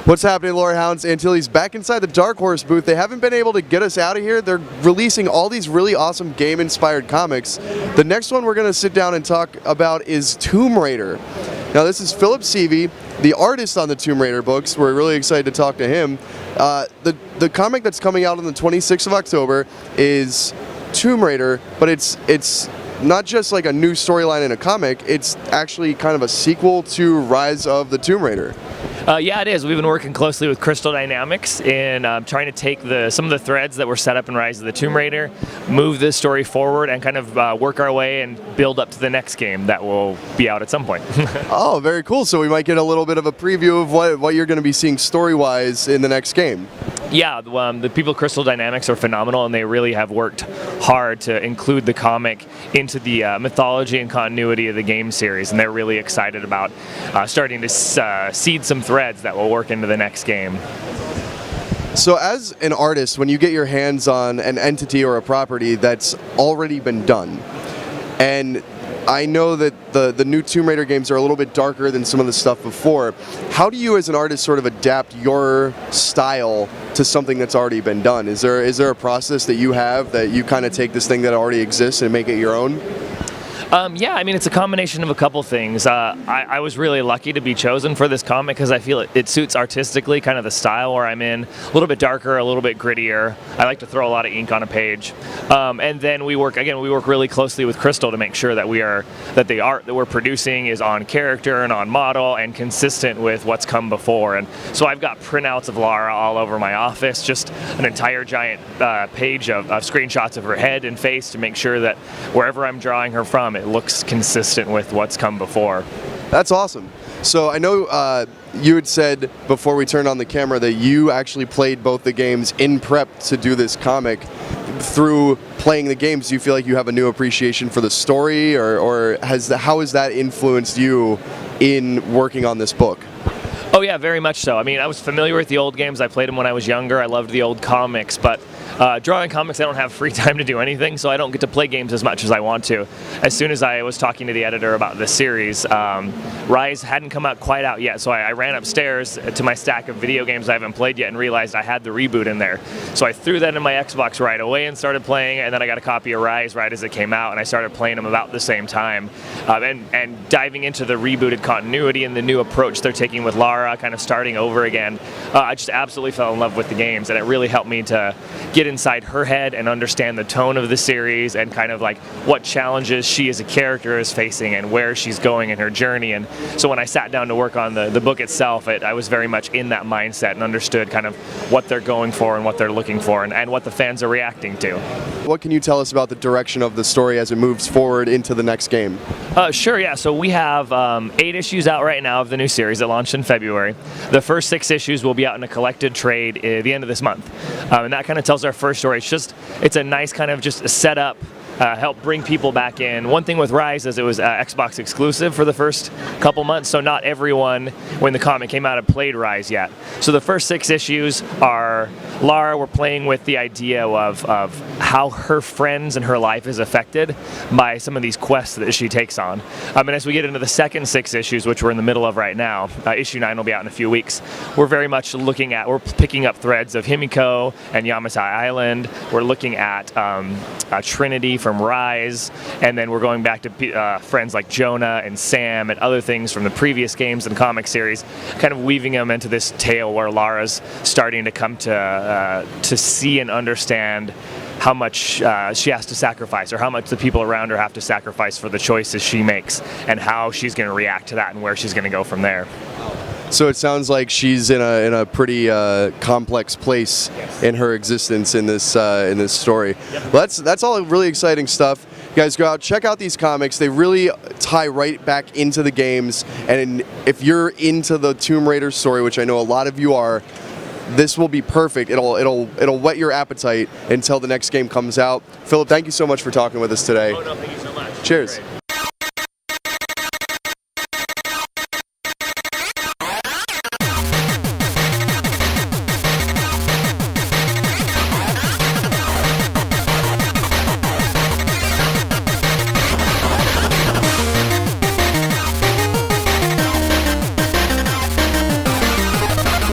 What's happening, Lore Hounds? Antilles back inside the Darkhorse booth. They haven't been able to get us out of here. They're releasing all these really awesome game-inspired comics. The next one we're going to sit down and talk about is Tomb Raider. Now, this is Phillip Sevy, the artist on the Tomb Raider books. We're really excited to talk to him. The comic that's coming out on the 26th of October is Tomb Raider, but it's not just like a new storyline in a comic, it's actually kind of a sequel to Rise of the Tomb Raider. Yeah, it is. We've been working closely with Crystal Dynamics in trying to take some of the threads that were set up in Rise of the Tomb Raider, move this story forward, and kind of work our way and build up to the next game that will be out at some point. Oh, very cool. So we might get a little bit of a preview of what you're going to be seeing story-wise in the next game. Yeah, the people at Crystal Dynamics are phenomenal, and they really have worked hard to include the comic into the mythology and continuity of the game series, and they're really excited about starting to seed some threads that will work into the next game. So as an artist, when you get your hands on an entity or a property that's already been done, and I know that the new Tomb Raider games are a little bit darker than some of the stuff before. How do you as an artist sort of adapt your style to something that's already been done? Is there a process that you have that you kind of take this thing that already exists and make it your own? Yeah, I mean, it's a combination of a couple things. I was really lucky to be chosen for this comic because I feel it suits artistically kind of the style where I'm in. A little bit darker, a little bit grittier. I like to throw a lot of ink on a page. And then we work really closely with Crystal to make sure that the art that we're producing is on character and on model and consistent with what's come before. And so I've got printouts of Lara all over my office, just an entire giant page of screenshots of her head and face to make sure that wherever I'm drawing her from, it looks consistent with what's come before. That's awesome. So I know you had said before we turned on the camera that you actually played both the games in prep to do this comic. Through playing the games, do you feel like you have a new appreciation for the story, or how has that influenced you in working on this book? Oh yeah, very much so. I mean, I was familiar with the old games. I played them when I was younger. I loved the old comics, but drawing comics, I don't have free time to do anything, so I don't get to play games as much as I want to. As soon as I was talking to the editor about this series, Rise hadn't come out quite out yet, so I ran upstairs to my stack of video games I haven't played yet and realized I had the reboot in there. So I threw that in my Xbox right away and started playing, and then I got a copy of Rise right as it came out, and I started playing them about the same time. And diving into the rebooted continuity and the new approach they're taking with Lara, kind of starting over again, I just absolutely fell in love with the games, and it really helped me to get inside her head and understand the tone of the series and kind of like what challenges she as a character is facing and where she's going in her journey. And so when I sat down to work on the book itself, I was very much in that mindset and understood kind of what they're going for and what they're looking for and what the fans are reacting to. What can you tell us about the direction of the story as it moves forward into the next game? Sure, yeah. So we have 8 issues out right now of the new series that launched in February. The first 6 issues will be out in a collected trade at the end of this month. And that kind of tells our first story. It's a nice kind of just a setup, help bring people back in. One thing with Rise is it was Xbox exclusive for the first couple months, so not everyone, when the comic came out, had played Rise yet. So the first 6 issues are Lara. We're playing with the idea of how her friends and her life is affected by some of these quests that she takes on. And as we get into the second 6 issues, which we're in the middle of right now, issue 9 will be out in a few weeks, we're very much we're picking up threads of Himiko and Yamatai Island. We're looking at Trinity from Rise, and then we're going back to friends like Jonah and Sam and other things from the previous games and comic series, kind of weaving them into this tale where Lara's starting to come to see and understand how much she has to sacrifice, or how much the people around her have to sacrifice for the choices she makes, and how she's going to react to that and where she's going to go from there. So it sounds like she's in a pretty complex place in her existence in this story. Yep. Well, that's all really exciting stuff. You guys go out, check out these comics. They really tie right back into the games. And if you're into the Tomb Raider story, which I know a lot of you are, this will be perfect. It'll whet your appetite until the next game comes out. Phillip, thank you so much for talking with us today. Oh no, thank you so much. Cheers. Great.